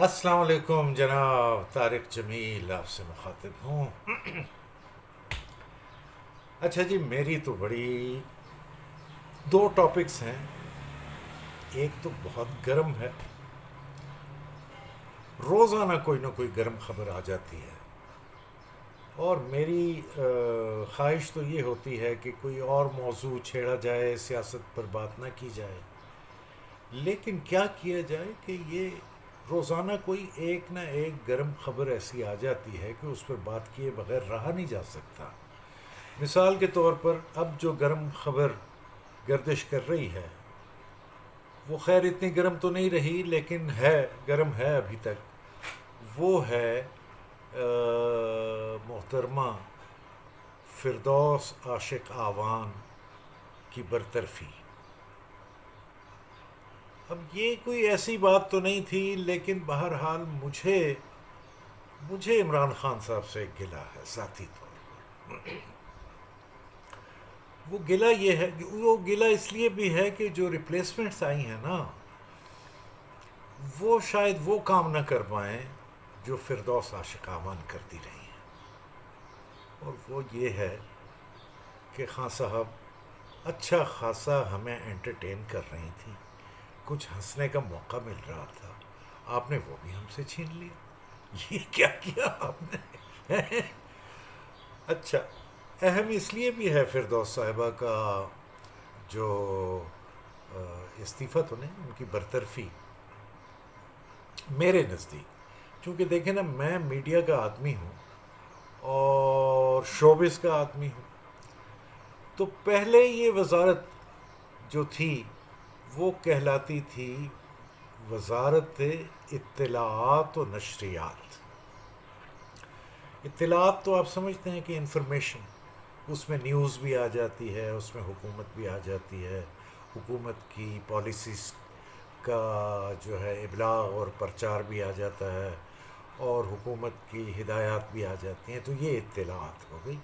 السلام علیکم جناب طارق جمیل آپ سے مخاطب ہوں. اچھا جی، میری تو بڑی دو ٹاپکس ہیں. ایک تو بہت گرم ہے، روزانہ کوئی نہ کوئی گرم خبر آ جاتی ہے، اور میری خواہش تو یہ ہوتی ہے کہ کوئی اور موضوع چھیڑا جائے، سیاست پر بات نہ کی جائے. لیکن کیا کیا جائے کہ یہ روزانہ کوئی ایک نہ ایک گرم خبر ایسی آ جاتی ہے کہ اس پر بات کیے بغیر رہا نہیں جا سکتا. مثال کے طور پر اب جو گرم خبر گردش کر رہی ہے، وہ خیر اتنی گرم تو نہیں رہی لیکن ہے، گرم ہے ابھی تک. وہ ہے محترمہ فردوس عاشق آوان کی برطرفی. اب یہ کوئی ایسی بات تو نہیں تھی، لیکن بہرحال مجھے عمران خان صاحب سے ایک گلہ ہے ذاتی طور پر. وہ گلہ یہ ہے، وہ گلہ اس لیے بھی ہے کہ جو ریپلیسمنٹس آئی ہیں نا، وہ شاید وہ کام نہ کر پائیں جو فردوس عاشق آوان کرتی رہی ہیں. اور وہ یہ ہے کہ خان صاحب اچھا خاصا ہمیں انٹرٹین کر رہی تھی، کچھ ہنسنے کا موقع مل رہا تھا، آپ نے وہ بھی ہم سے چھین لیا. یہ کیا کیا آپ نے؟ اچھا، اہم اس لیے بھی ہے فردوس صاحبہ کا جو استعفیٰ تو نہیں، ان کی برطرفی میرے نزدیک. چونکہ دیکھیں نا، میں میڈیا کا آدمی ہوں اور شوبز کا آدمی ہوں. تو پہلے یہ وزارت جو تھی وہ کہلاتی تھی وزارت اطلاعات و نشریات. اطلاعات تو آپ سمجھتے ہیں کہ انفارمیشن، اس میں نیوز بھی آ جاتی ہے، اس میں حکومت بھی آ جاتی ہے، حکومت کی پالیسیز کا جو ہے ابلاغ اور پرچار بھی آ جاتا ہے، اور حکومت کی ہدایات بھی آ جاتی ہیں. تو یہ اطلاعات ہو گئی.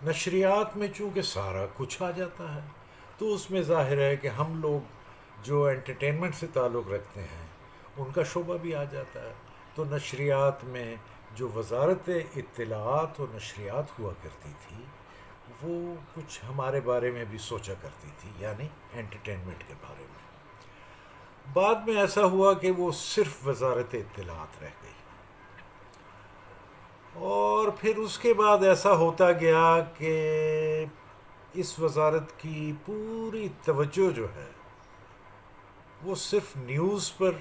نشریات میں چونکہ سارا کچھ آ جاتا ہے، تو اس میں ظاہر ہے کہ ہم لوگ جو انٹرٹینمنٹ سے تعلق رکھتے ہیں ان کا شعبہ بھی آ جاتا ہے. تو نشریات میں جو وزارت اطلاعات و نشریات ہوا کرتی تھی، وہ کچھ ہمارے بارے میں بھی سوچا کرتی تھی، یعنی انٹرٹینمنٹ کے بارے میں. بعد میں ایسا ہوا کہ وہ صرف وزارت اطلاعات رہ گئی، اور پھر اس کے بعد ایسا ہوتا گیا کہ اس وزارت کی پوری توجہ جو ہے وہ صرف نیوز پر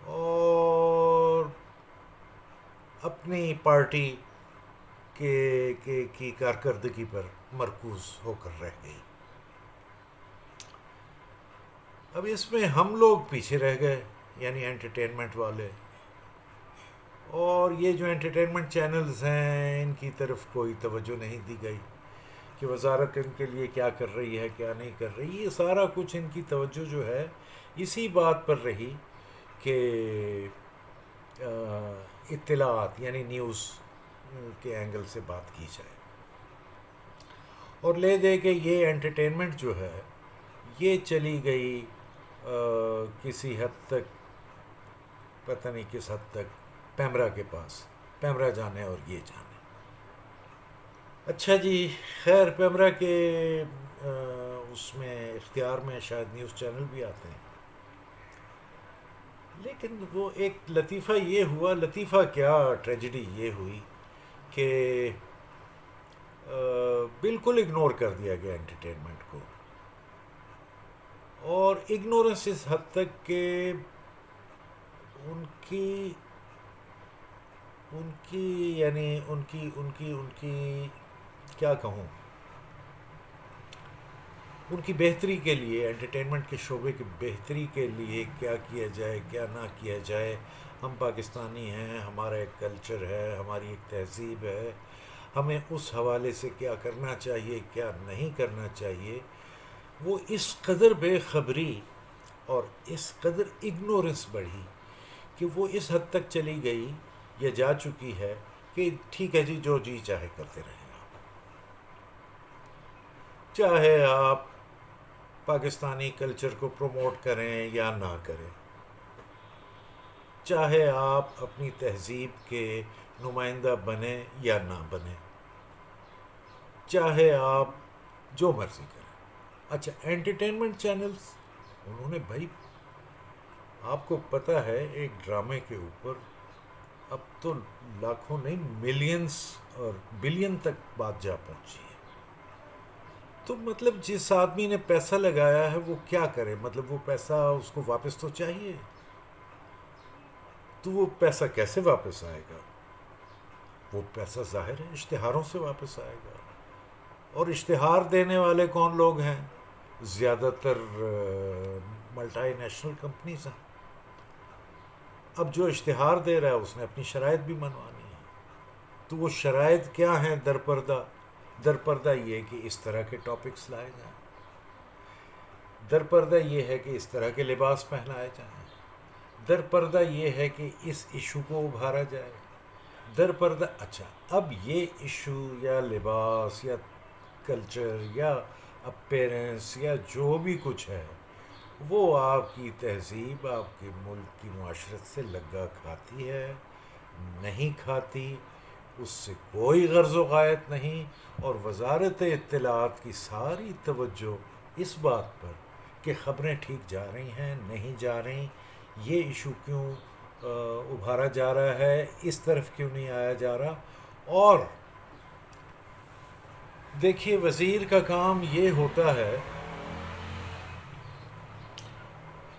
اور اپنی پارٹی کی کارکردگی پر مرکوز ہو کر رہ گئی. اب اس میں ہم لوگ پیچھے رہ گئے، یعنی انٹرٹینمنٹ والے. اور یہ جو انٹرٹینمنٹ چینلز ہیں ان کی طرف کوئی توجہ نہیں دی گئی کہ وزارت ان کے لیے کیا کر رہی ہے، کیا نہیں کر رہی. یہ سارا کچھ ان کی توجہ جو ہے اسی بات پر رہی کہ اطلاعات یعنی نیوز کے اینگل سے بات کی جائے. اور لے دے کہ یہ انٹرٹینمنٹ جو ہے یہ چلی گئی کسی حد تک، پتہ نہیں کس حد تک، پیمرا کے پاس. پیمرا جانے اور یہ جانے. اچھا جی، خیر پیمرا کے اس میں اختیار میں شاید نیوز چینل بھی آتے ہیں. لیکن وہ ایک لطیفہ یہ ہوا، لطیفہ کیا ٹریجڈی یہ ہوئی کہ بالکل اگنور کر دیا گیا انٹرٹینمنٹ کو. اور اگنورنس اس حد تک کہ ان کی یعنی ان کی کیا کہوں، ان کی بہتری کے لیے، انٹرٹینمنٹ کے شعبے کی بہتری کے لیے کیا کیا جائے کیا نہ کیا جائے. ہم پاکستانی ہیں، ہمارا ایک کلچر ہے، ہماری ایک تہذیب ہے، ہمیں اس حوالے سے کیا کرنا چاہیے کیا نہیں کرنا چاہیے. وہ اس قدر بے خبری اور اس قدر اگنورنس بڑھی کہ وہ اس حد تک چلی گئی یا جا چکی ہے کہ ٹھیک ہے جی، جو جی چاہے کرتے رہیں آپ، چاہے آپ پاکستانی کلچر کو پروموٹ کریں یا نہ کریں. چاہے آپ اپنی تہذیب کے نمائندہ بنیں یا نہ بنیں، چاہے آپ جو مرضی کریں۔ اچھا، انٹرٹینمنٹ چینلز، انہوں نے بھائی، آپ کو پتہ ہے ایک ڈرامے کے اوپر اب تو لاکھوں نہیں، ملینز اور بلین تک بات جا پہنچی ہے۔ تو مطلب جس آدمی نے پیسہ لگایا ہے وہ کیا کرے؟ مطلب وہ پیسہ اس کو واپس تو چاہیے، تو وہ پیسہ کیسے واپس آئے گا؟ وہ پیسہ ظاہر ہے اشتہاروں سے واپس آئے گا، اور اشتہار دینے والے کون لوگ ہیں؟ زیادہ تر ملٹی نیشنل کمپنیز ہیں۔ اب جو اشتہار دے رہا ہے اس نے اپنی شرائط بھی منوانی ہے، تو وہ شرائط کیا ہیں؟ در پردہ یہ کہ اس طرح کے ٹاپکس لائے جائیں، در پردہ یہ ہے کہ اس طرح کے لباس پہنائے جائیں، در پردہ یہ ہے کہ اس ایشو کو ابھارا جائے، در پردہ۔ اچھا، اب یہ ایشو یا لباس یا کلچر یا اپیرنس یا جو بھی کچھ ہے، وہ آپ کی تہذیب، آپ کے ملک کی معاشرت سے لگا کھاتی ہے نہیں کھاتی، اس سے کوئی غرض و غایت نہیں۔ اور وزارت اطلاعات کی ساری توجہ اس بات پر کہ خبریں ٹھیک جا رہی ہیں نہیں جا رہی، یہ ایشو کیوں ابھارا جا رہا ہے، اس طرف کیوں نہیں آیا جا رہا۔ اور دیکھیے، وزیر کا کام یہ ہوتا ہے،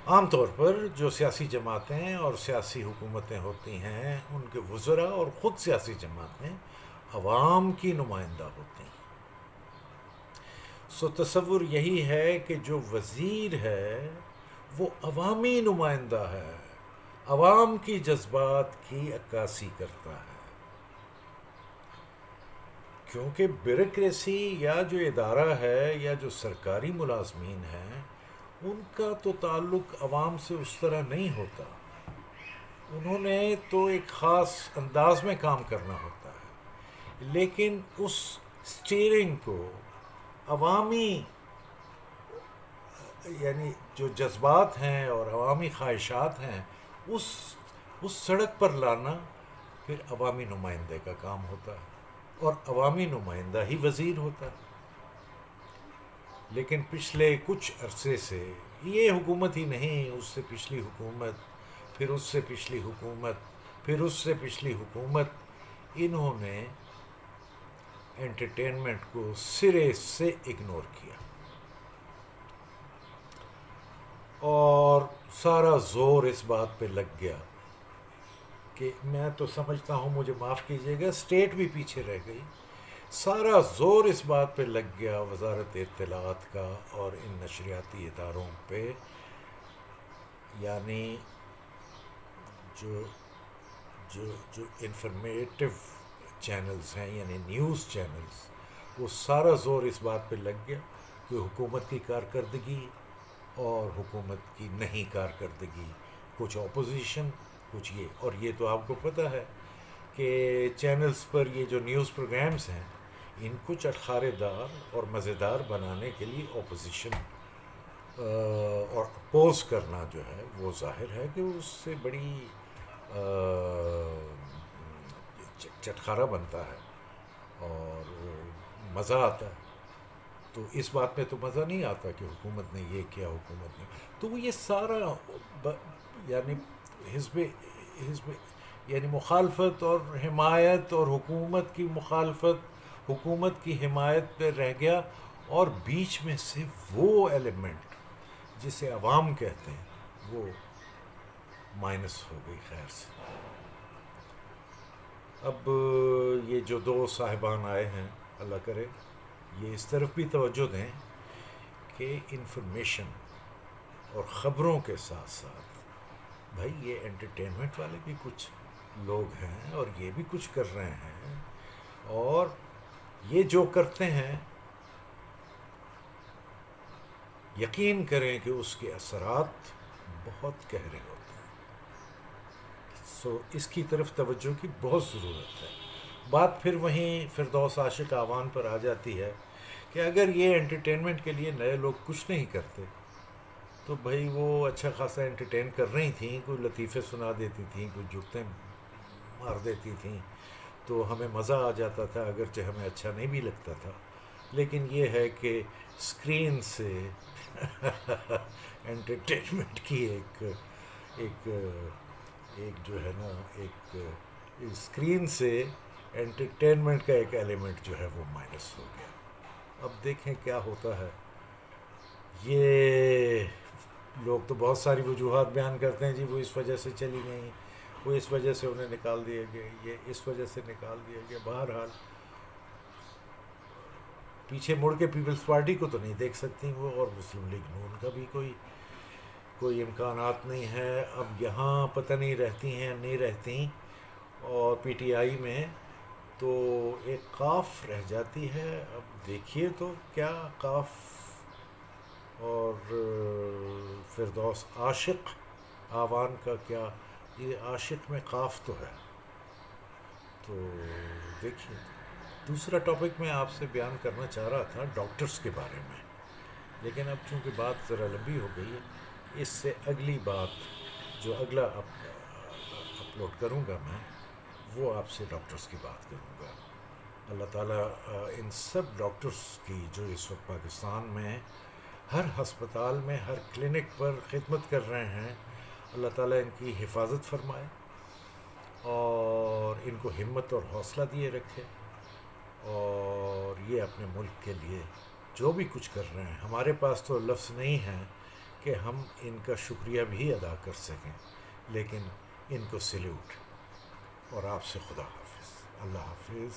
عام طور پر جو سیاسی جماعتیں اور سیاسی حکومتیں ہوتی ہیں، ان کے وزراء اور خود سیاسی جماعتیں عوام کی نمائندہ ہوتی ہیں۔ سو تصور یہی ہے کہ جو وزیر ہے وہ عوامی نمائندہ ہے، عوام کی جذبات کی عکاسی کرتا ہے، کیونکہ بیوروکریسی یا جو ادارہ ہے یا جو سرکاری ملازمین ہیں، ان کا تو تعلق عوام سے اس طرح نہیں ہوتا، انہوں نے تو ایک خاص انداز میں کام کرنا ہوتا ہے، لیکن اس سٹیئرنگ کو عوامی، یعنی جو جذبات ہیں اور عوامی خواہشات ہیں، اس سڑک پر لانا پھر عوامی نمائندے کا کام ہوتا ہے، اور عوامی نمائندہ ہی وزیر ہوتا ہے۔ لیکن پچھلے کچھ عرصے سے، یہ حکومت ہی نہیں، اس سے پچھلی حکومت، پھر اس سے پچھلی حکومت، پھر اس سے پچھلی حکومت، انہوں نے انٹرٹینمنٹ کو سرے سے اگنور کیا، اور سارا زور اس بات پہ لگ گیا کہ میں تو سمجھتا ہوں، مجھے معاف کیجیے گا، اسٹیٹ بھی پیچھے رہ گئی، سارا زور اس بات پہ لگ گیا وزارت اطلاعات کا اور ان نشریاتی اداروں پہ، یعنی جو جو جو انفارمیٹو چینلز ہیں، یعنی نیوز چینلز، وہ سارا زور اس بات پہ لگ گیا کہ حکومت کی کارکردگی اور حکومت کی نہیں کارکردگی، کچھ اپوزیشن، کچھ یہ، اور یہ تو آپ کو پتہ ہے کہ چینلز پر یہ جو نیوز پروگرامز ہیں، ان کو چٹخارے دار اور مزیدار بنانے کے لیے اپوزیشن اور اپوز کرنا جو ہے، وہ ظاہر ہے کہ اس سے بڑی چٹخارا بنتا ہے اور مزہ آتا ہے۔ تو اس بات میں تو مزہ نہیں آتا کہ حکومت نے یہ کیا، حکومت نے تو وہ یہ سارا یعنی حزب یعنی مخالفت اور حمایت، اور حکومت کی مخالفت، حکومت کی حمایت پہ رہ گیا، اور بیچ میں سے وہ ایلیمنٹ جسے عوام کہتے ہیں وہ مائنس ہو گئی خیر سے۔ اب یہ جو دو صاحبان آئے ہیں، اللہ کرے یہ اس طرف بھی توجہ دیں کہ انفارمیشن اور خبروں کے ساتھ ساتھ بھائی یہ انٹرٹینمنٹ والے بھی کچھ لوگ ہیں، اور یہ بھی کچھ کر رہے ہیں، اور یہ جو کرتے ہیں یقین کریں کہ اس کے اثرات بہت گہرے ہوتے ہیں۔ سو اس کی طرف توجہ کی بہت ضرورت ہے۔ بات پھر وہیں فردوس عاشق آوان پر آ جاتی ہے کہ اگر یہ انٹرٹینمنٹ کے لیے نئے لوگ کچھ نہیں کرتے تو بھائی وہ اچھا خاصا انٹرٹین کر رہی تھیں، کوئی لطیفے سنا دیتی تھیں، کوئی جگتیں مار دیتی تھیں، تو ہمیں مزہ آ جاتا تھا، اگرچہ ہمیں اچھا نہیں بھی لگتا تھا. لیکن یہ ہے کہ اسکرین سے انٹرٹینمنٹ کی ایک ایک جو ہے نا، ایک اسکرین سے انٹرٹینمنٹ کا ایک ایلیمنٹ جو ہے وہ مائنس ہو گیا. اب دیکھیں کیا ہوتا ہے. یہ لوگ تو بہت ساری وجوہات بیان کرتے ہیں، جی وہ اس وجہ سے چلی گئیں، وہ اس وجہ سے انہیں نکال دیا گیا، یہ اس وجہ سے نکال دیا گیا. بہرحال پیچھے مڑ کے پیپلز پارٹی کو تو نہیں دیکھ سکتی وہ، اور مسلم لیگ نون کا بھی کوئی امکانات نہیں ہے. اب یہاں پتہ نہیں رہتی ہیں نہیں رہتی، اور پی ٹی آئی میں تو ایک قاف رہ جاتی ہے. اب دیکھیے تو کیا قاف اور فردوس عاشق آوان کا کیا، یہ عاشق میں قاف تو ہے. تو دیکھیے، دوسرا ٹاپک میں آپ سے بیان کرنا چاہ رہا تھا ڈاکٹرز کے بارے میں، لیکن اب چونکہ بات ذرا لمبی ہو گئی ہے، اس سے اگلی بات جو اگلا اپلوڈ کروں گا میں، وہ آپ سے ڈاکٹرز کی بات کروں گا. اللہ تعالیٰ ان سب ڈاکٹرز کی جو اس وقت پاکستان میں ہر ہسپتال میں ہر کلینک پر خدمت کر رہے ہیں، اللہ تعالیٰ ان کی حفاظت فرمائے اور ان کو ہمت اور حوصلہ دیے رکھے، اور یہ اپنے ملک کے لیے جو بھی کچھ کر رہے ہیں، ہمارے پاس تو لفظ نہیں ہیں کہ ہم ان کا شکریہ بھی ادا کر سکیں، لیکن ان کو سلیوٹ. اور آپ سے خدا حافظ. اللہ حافظ.